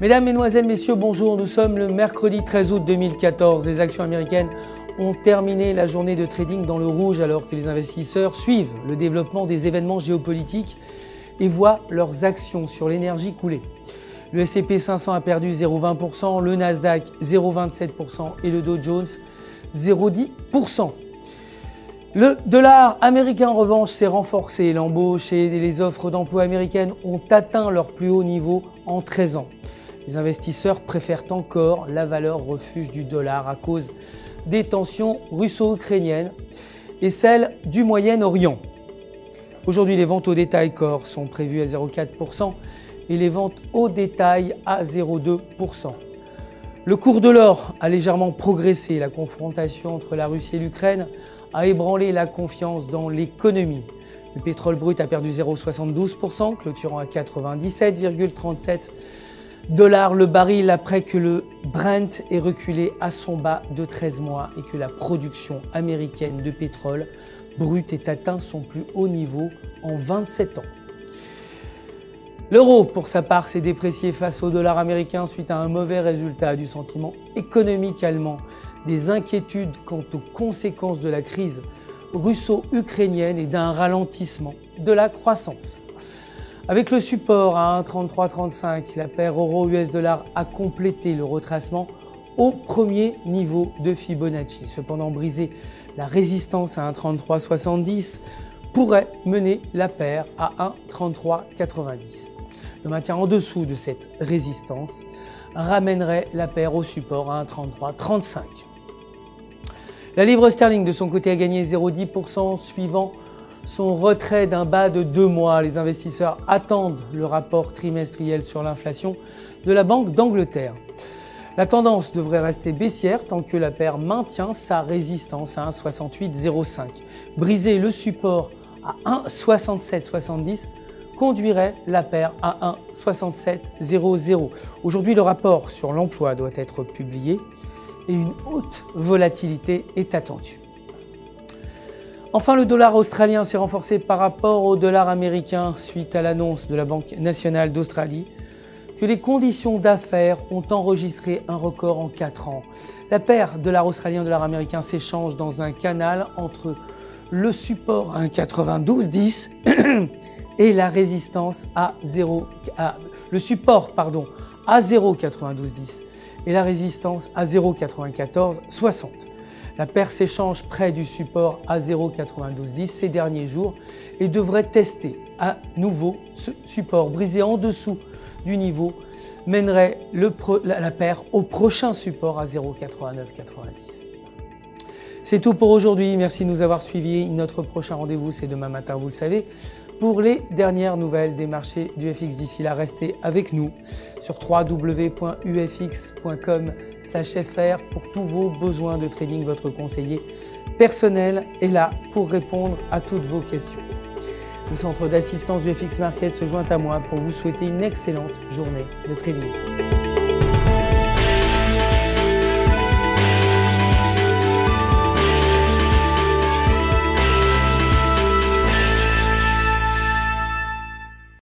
Mesdames, Mesdemoiselles, Messieurs, bonjour. Nous sommes le mercredi 13 août 2014. Les actions américaines ont terminé la journée de trading dans le rouge alors que les investisseurs suivent le développement des événements géopolitiques et voient leurs actions sur l'énergie couler. Le S&P 500 a perdu 0,20%, le Nasdaq 0,27% et le Dow Jones 0,10%. Le dollar américain en revanche s'est renforcé. L'embauche et les offres d'emploi américaines ont atteint leur plus haut niveau en 13 ans. Les investisseurs préfèrent encore la valeur refuge du dollar à cause des tensions russo-ukrainiennes et celles du Moyen-Orient. Aujourd'hui, les ventes au détail corps sont prévues à 0,4% et les ventes au détail à 0,2%. Le cours de l'or a légèrement progressé. La confrontation entre la Russie et l'Ukraine a ébranlé la confiance dans l'économie. Le pétrole brut a perdu 0,72%, clôturant à 97,37 $ le baril après que le Brent ait reculé à son bas de 13 mois et que la production américaine de pétrole brut ait atteint son plus haut niveau en 27 ans. L'euro, pour sa part, s'est déprécié face au dollar américain suite à un mauvais résultat du sentiment économique allemand, des inquiétudes quant aux conséquences de la crise russo-ukrainienne et d'un ralentissement de la croissance. Avec le support à 1,3335, la paire euro-US dollar a complété le retracement au premier niveau de Fibonacci. Cependant, briser la résistance à 1,3370 pourrait mener la paire à 1,3390. Le maintien en dessous de cette résistance ramènerait la paire au support à 1,3335. La livre sterling de son côté a gagné 0,10% suivant son retrait d'un bas de 2 mois. Les investisseurs attendent le rapport trimestriel sur l'inflation de la Banque d'Angleterre. La tendance devrait rester baissière tant que la paire maintient sa résistance à 1,6805. Briser le support à 1,6770 conduirait la paire à 1,6700. Aujourd'hui, le rapport sur l'emploi doit être publié et une haute volatilité est attendue. Enfin, le dollar australien s'est renforcé par rapport au dollar américain suite à l'annonce de la Banque nationale d'Australie que les conditions d'affaires ont enregistré un record en 4 ans. La paire dollar australien dollar américain s'échange dans un canal entre le support à 1,9210 et la résistance à 0,9210 et la résistance à 0,9460. La paire s'échange près du support à 0,9210 ces derniers jours et devrait tester à nouveau ce support. Brisé en dessous du niveau mènerait la paire au prochain support à 0,8990. C'est tout pour aujourd'hui. Merci de nous avoir suivis. Notre prochain rendez-vous, c'est demain matin, vous le savez, pour les dernières nouvelles des marchés du FX. D'ici là, restez avec nous sur www.ufx.com/fr pour tous vos besoins de trading. Votre conseiller personnel est là pour répondre à toutes vos questions. Le centre d'assistance du FX Market se joint à moi pour vous souhaiter une excellente journée de trading.